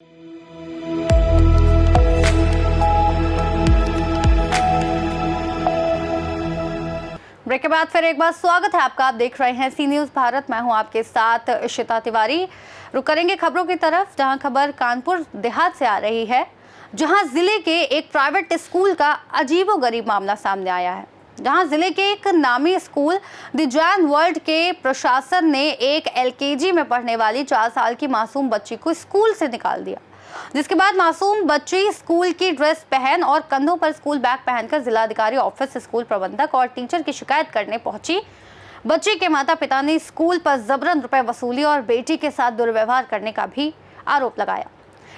Break के बाद फिर एक बार स्वागत है आपका। आप देख रहे हैं सी न्यूज़ भारत। मैं हूं आपके साथ इशिता तिवारी। रुक करेंगे खबरों की तरफ, जहां खबर कानपुर देहात से आ रही है, जहां जिले के एक प्राइवेट स्कूल का अजीबोगरीब मामला सामने आया है। जहां जिले के एक नामी स्कूल द जैन वर्ल्ड के प्रशासन ने एक LKG में पढ़ने वाली 4 साल की मासूम बच्ची को स्कूल से निकाल दिया, जिसके बाद मासूम बच्ची स्कूल की ड्रेस पहन और कंधों पर स्कूल बैग पहनकर जिलाधिकारी ऑफिस, स्कूल प्रबंधक और टीचर की शिकायत करने पहुंची। बच्ची के माता पिता ने स्कूल पर जबरन रुपए वसूली और बेटी के साथ दुर्व्यवहार करने का भी आरोप लगाया।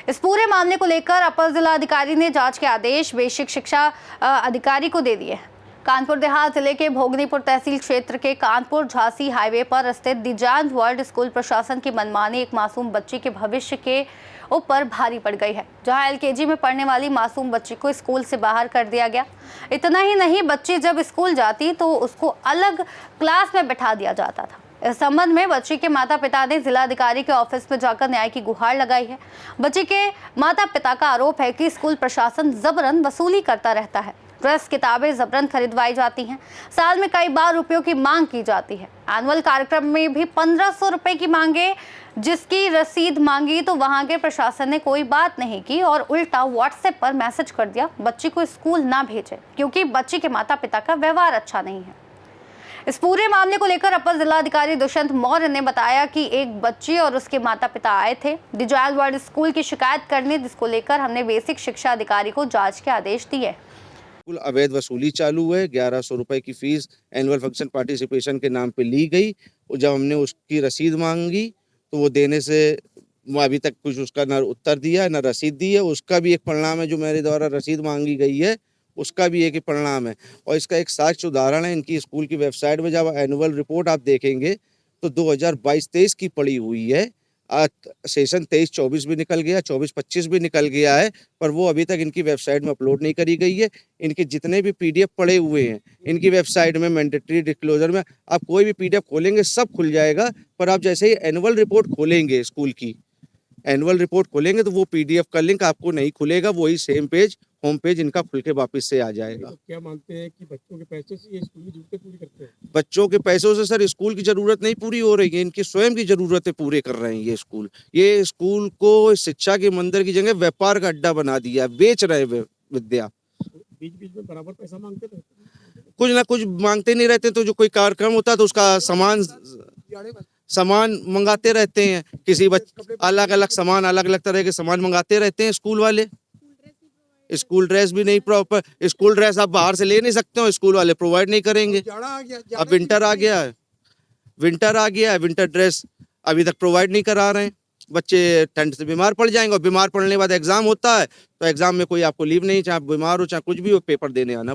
इस पूरे मामले को लेकर अपर जिलाधिकारी ने जांच के आदेश बेसिक शिक्षा अधिकारी को दे दिए। कानपुर देहात जिले के भोगनीपुर तहसील क्षेत्र के कानपुर झांसी हाईवे पर स्थित द जैन वर्ल्ड स्कूल प्रशासन की मनमानी एक मासूम बच्ची के भविष्य के ऊपर भारी पड़ गई है, जहां LKG में पढ़ने वाली मासूम बच्ची को स्कूल से बाहर कर दिया गया। इतना ही नहीं, बच्ची जब स्कूल जाती तो उसको अलग क्लास में बैठा दिया जाता था। इस संबंध में बच्ची के माता पिता ने जिलाधिकारी के ऑफिस में जाकर न्याय की गुहार लगाई है। बच्ची के माता पिता का आरोप है कि स्कूल प्रशासन जबरन वसूली करता रहता है। ड्रेस किताबें जबरन खरीदवाई जाती हैं। साल में कई बार रुपयों की मांग की जाती है। एनुअल कार्यक्रम में भी 1500 रुपए की मांगे, जिसकी रसीद मांगी तो वहां के प्रशासन ने कोई बात नहीं की और उल्टा व्हाट्सएप पर मैसेज कर दिया बच्ची को स्कूल ना भेजे, क्योंकि बच्ची के माता पिता का व्यवहार अच्छा नहीं है। इस पूरे मामले को लेकर अपर जिलाधिकारी दुष्यंत मौर्य ने बताया कि एक बच्ची और उसके माता पिता आए थे द जैन वर्ल्ड स्कूल की शिकायत करने, जिसको लेकर हमने बेसिक शिक्षा अधिकारी को जांच के आदेश दिए। अवैध वसूली चालू है। 1100 रुपए की फीस एनुअल फंक्शन पार्टिसिपेशन के नाम पे ली गई और जब हमने उसकी रसीद मांगी तो वो देने से वो अभी तक कुछ उसका न उत्तर दिया न रसीद दी है। उसका भी एक परिणाम है, जो मेरे द्वारा रसीद मांगी गई है उसका भी एक ही परिणाम है। और इसका एक साक्ष्य उदाहरण है, इनकी स्कूल की वेबसाइट में जब एनुअल रिपोर्ट आप देखेंगे तो 2022-23 की पड़ी हुई है। सेशन 23-24 भी निकल गया, 24-25 भी निकल गया है, पर वो अभी तक इनकी वेबसाइट में अपलोड नहीं करी गई है। इनके जितने भी PDF पड़े हुए हैं इनकी वेबसाइट में मैंडेटरी डिस्क्लोजर में आप कोई भी PDF खोलेंगे सब खुल जाएगा, पर आप जैसे ही एनुअल रिपोर्ट खोलेंगे, स्कूल की एनुअल रिपोर्ट खोलेंगे तो वो PDF का लिंक आपको नहीं खुलेगा, वही सेम पेज होम पेज इनका खुल के वापस से आ जाएगा। तो क्या मानते हैं कि बच्चों के पैसे से ये स्कूल की जरूरतें पूरी करते हैं? बच्चों के पैसों से सर स्कूल की जरूरत नहीं पूरी हो रही है, इनकी स्वयं की जरूरतें पूरे कर रहे हैं। ये स्कूल को शिक्षा के मंदिर की जगह व्यापार का अड्डा बना दिया, बेच रहे विद्या। बीच बीच में बराबर पैसा मांगते रहते हैं, कुछ ना कुछ मांगते नहीं रहते, तो जो कोई कार्यक्रम होता है तो उसका सामान मंगाते रहते हैं। किसी अलग अलग सामान, अलग अलग तरह के सामान मंगाते रहते हैं स्कूल वाले। स्कूल ड्रेस भी नहीं प्रॉपर, स्कूल ड्रेस आप बाहर से ले नहीं सकते हो, स्कूल वाले प्रोवाइड नहीं करेंगे। अब विंटर आ गया है, विंटर ड्रेस अभी तक प्रोवाइड नहीं करा रहे हैं। बच्चे ठंड से बीमार पड़ जाएंगे और बीमार पड़ने के बाद एग्जाम होता है तो एग्जाम में कोई आपको लीव नहीं, चाहे आप बीमार हो चाहे कुछ भी हो, पेपर देने आना।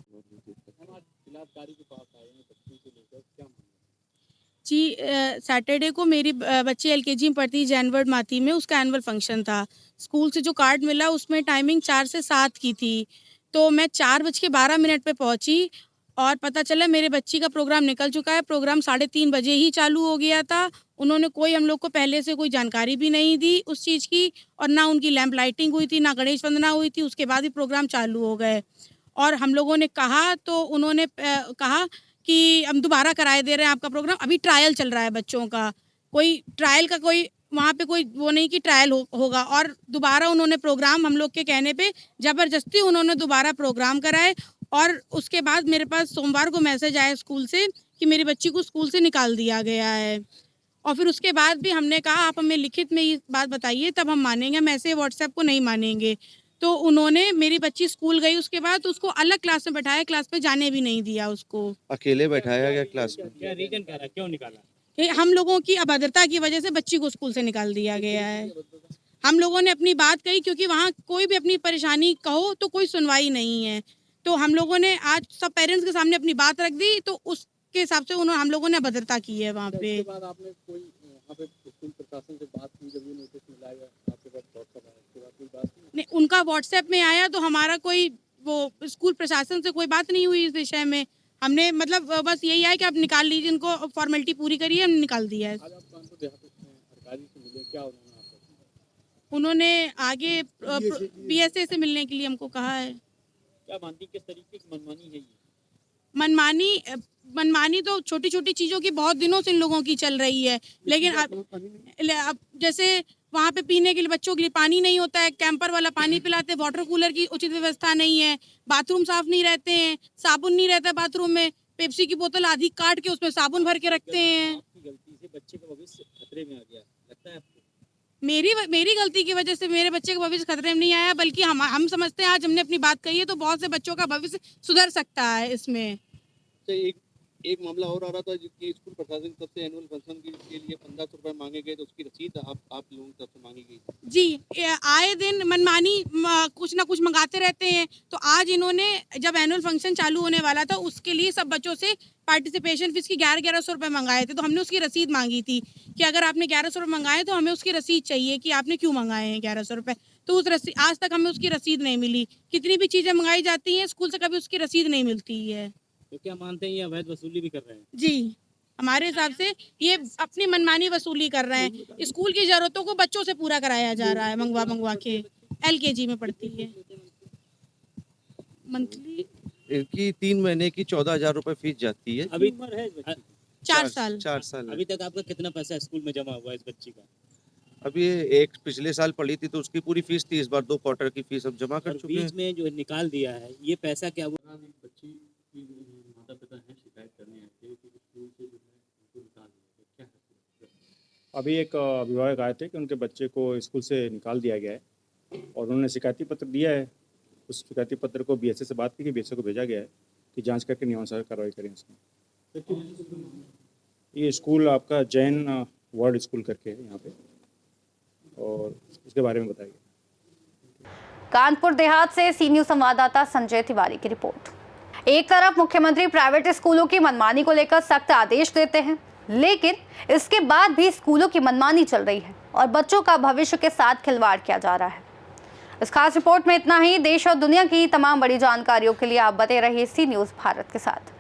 जी, सैटरडे को मेरी बच्ची LKG में पढ़ती है जैन वर्ल्ड माथी में, उसका एनुअल फंक्शन था। स्कूल से जो कार्ड मिला उसमें टाइमिंग 4 से 7 की थी, तो मैं 4:12 पे पहुंची और पता चला मेरे बच्ची का प्रोग्राम निकल चुका है। प्रोग्राम 3:30 बजे ही चालू हो गया था। उन्होंने कोई हम लोग को पहले से कोई जानकारी भी नहीं दी उस चीज़ की, और ना उनकी लैंप लाइटिंग हुई थी, ना गणेश वंदना हुई थी। उसके बाद ही प्रोग्राम चालू हो गए और हम लोगों ने कहा तो उन्होंने कहा कि हम दोबारा कराए दे रहे हैं आपका प्रोग्राम, अभी ट्रायल चल रहा है बच्चों का। कोई ट्रायल का कोई वहाँ पे कोई वो नहीं कि ट्रायल होगा, और दोबारा उन्होंने प्रोग्राम हम लोग के कहने पे ज़बरदस्ती उन्होंने दोबारा प्रोग्राम कराए। और उसके बाद मेरे पास सोमवार को मैसेज आया स्कूल से कि मेरी बच्ची को स्कूल से निकाल दिया गया है। और फिर उसके बाद भी हमने कहा आप हमें लिखित में ये बात बताइए तब हम मानेंगे, हम ऐसे व्हाट्सएप को नहीं मानेंगे। तो उन्होंने, मेरी बच्ची स्कूल गई उसके बाद उसको अलग क्लास में बैठाया, क्लास में जाने भी नहीं दिया उसको। अकेले बैठाया गया क्लास में। क्या रीजन क्या रहा, क्यों निकाला? हम लोगों की अभद्रता की वजह से बच्ची को स्कूल से निकाल दिया गया है। हम लोगों ने अपनी बात कही, क्योंकि वहाँ कोई भी अपनी परेशानी कहो तो कोई सुनवाई नहीं है। तो हम लोगों ने आज सब पेरेंट्स के सामने अपनी बात रख दी, तो उसके हिसाब से हम लोगों ने अभद्रता की है वहाँ पे। उसके बाद आपने कोई वहाँ पे स्कूल प्रशासन से बात की, जब ये नोटिस मिला या आपके पास व्हाट्सएप आया, उसके बाद कोई बात नहीं, उनका व्हाट्सएप में आया तो हमारा कोई वो स्कूल प्रशासन से कोई बात नहीं हुई इस विषय में। हमने मतलब बस यही है कि आप निकाल लीजिए, इनको फॉर्मेलिटी पूरी करिए, हमने निकाल दिया है। आज आप कानपुर देहात में अधिकारी से मिले, क्या उन्होंने आपको? उन्होंने आगे बीएसए से मिलने के लिए हमको कहा है। क्या मानती किस तरीके की मनमानी है ये? मनमानी तो छोटी छोटी चीज़ों की बहुत दिनों से इन लोगों की चल रही है, लेकिन अब जैसे वहाँ पे पीने के लिए बच्चों के लिए पानी नहीं होता है, कैंपर वाला पानी पिलाते, वाटर कूलर की उचित व्यवस्था नहीं है, बाथरूम साफ नहीं रहते हैं, साबुन नहीं रहता बाथरूम में, पेप्सी की बोतल आधी काट के उसमें साबुन भर के रखते हैं। आपकी गलती से बच्चे का भविष्य खतरे में आ गया, लगता है आपको? मेरी गलती की वजह से मेरे बच्चे का भविष्य खतरे में नहीं आया, बल्कि हम समझते हैं आज हमने अपनी बात कही है तो बहुत से बच्चों का भविष्य सुधर सकता है इसमें। तो एक मामला और आ रहा था जिसकी स्कूल प्रशासन की तरफ से एनुअल फंक्शन के लिए 1500 रुपए मांगे गए, तो उसकी रसीद आप लोगों की तरफ से मांगी गई। जी, आए दिन मनमानी कुछ ना कुछ मंगाते रहते हैं, तो आज इन्होंने जब एनुअल फंक्शन चालू होने वाला था उसके लिए सब बच्चों से पार्टिसिपेशन फीस की 1100 रुपये मंगाए थे, तो हमने उसकी रसीद मांगी थी कि अगर आपने 1100 रुपये मंगाए तो हमें उसकी रसीद चाहिए कि आपने क्यों मंगाए हैं 1100 रुपये। तो उस रसीद आज तक हमें उसकी रसीद नहीं मिली। कितनी भी चीज़ें मंगाई जाती हैं स्कूल से कभी उसकी रसीद नहीं मिलती है। तो क्या मानते हैं ये अवैध वसूली भी कर रहे हैं? जी, हमारे हिसाब से ये अपनी मनमानी वसूली कर रहे हैं। स्कूल की ज़रूरतों को बच्चों से पूरा कराया जा रहा है मंगवा के। LKG में पढ़ती है। मंथली इनकी 3 महीने की 14,000 रुपए फीस जाती है। अभी उम्र है इस बच्ची की? 4 साल। 4 साल है। अभी तक आपका कितना पैसा स्कूल में जमा हुआ है इस बच्ची का? अभी ये एक पिछले साल पढ़ी थी तो उसकी पूरी फीस थी, इस बार 2 क्वार्टर की फीस अब जमा कर और चुके हैं। बीच में जो निकाल दिया है ये पैसा क्या हुआ? बच्ची की माता पिता हैं शिकायत करने आए थे कि स्कूल से जो है उनको निकाल दिया, क्या है? अभी एक अभिभावक आए थे कि उनके बच्चे को स्कूल से निकाल दिया गया है और उन्होंने शिकायती पत्र दिया है। उस शिकायती पत्र को बीएसए से बात की कि बीएसए को भेजा गया है कि जांच करके नियमानुसार कार्रवाई करें इसमें। ये स्कूल आपका जैन वर्ल्ड स्कूल करके है यहाँ पे, और उसके बारे में बताइए। कानपुर देहात से सी न्यूज़ संवाददाता संजय तिवारी की रिपोर्ट। एक तरफ मुख्यमंत्री प्राइवेट स्कूलों की मनमानी को लेकर सख्त आदेश देते हैं, लेकिन इसके बाद भी स्कूलों की मनमानी चल रही है और बच्चों का भविष्य के साथ खिलवाड़ किया जा रहा है। इस खास रिपोर्ट में इतना ही। देश और दुनिया की तमाम बड़ी जानकारियों के लिए आप बने रहिए सी न्यूज़ भारत के साथ।